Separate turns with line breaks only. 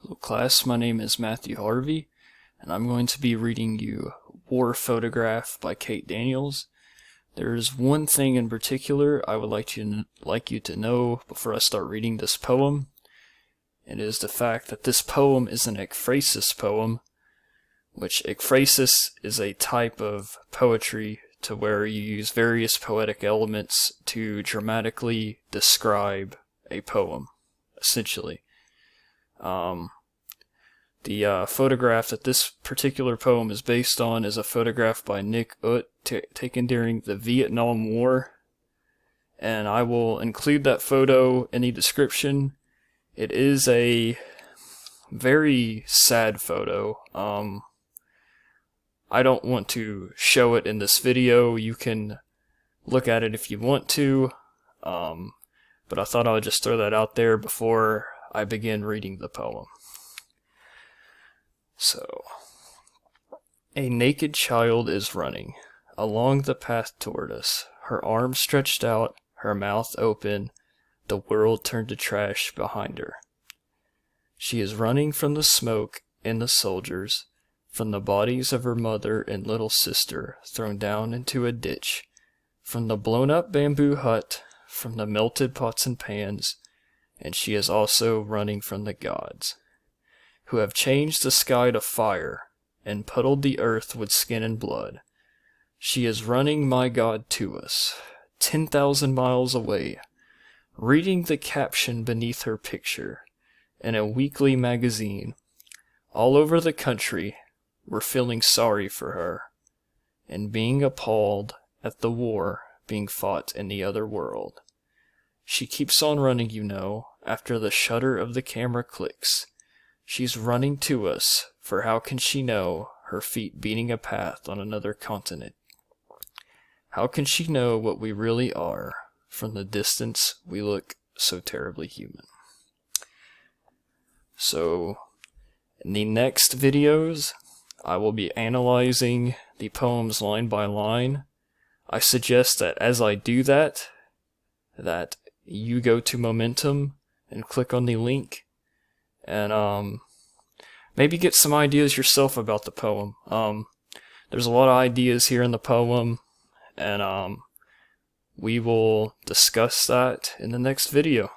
Hello class, my name is Matthew Harvey, and I'm going to be reading you War Photograph by Kate Daniels. There's one thing in particular I would like you to know before I start reading this poem. It is the fact that this poem is an ekphrasis poem, which ekphrasis is a type of poetry to where you use various poetic elements to dramatically describe a poem, essentially. The photograph that this particular poem is based on is a photograph by Nick Ut taken during the Vietnam War, and I will include that photo in the description. It is a very sad photo. I don't want to show it in this video. You can look at it if you want to, but I thought I would just throw that out there before I begin reading the poem. So, a naked child is running along the path toward us, her arms stretched out, her mouth open, the world turned to trash behind her. She is running from the smoke and the soldiers, from the bodies of her mother and little sister thrown down into a ditch, from the blown up bamboo hut, from the melted pots and pans, and she is also running from the gods, who have changed the sky to fire and puddled the earth with skin and blood. She is running, my God, to us, 10,000 miles away, reading the caption beneath her picture in a weekly magazine. All over the country, we're feeling sorry for her and being appalled at the war being fought in the other world. She keeps on running, you know, after the shutter of the camera clicks. She's running to us, for how can she know, her feet beating a path on another continent? How can she know what we really are? From the distance, we look so terribly human. So, in the next videos, I will be analyzing the poems line by line. I suggest that as I do that you go to Momentum and click on the link and maybe get some ideas yourself about the poem. There's a lot of ideas here in the poem, and we will discuss that in the next video.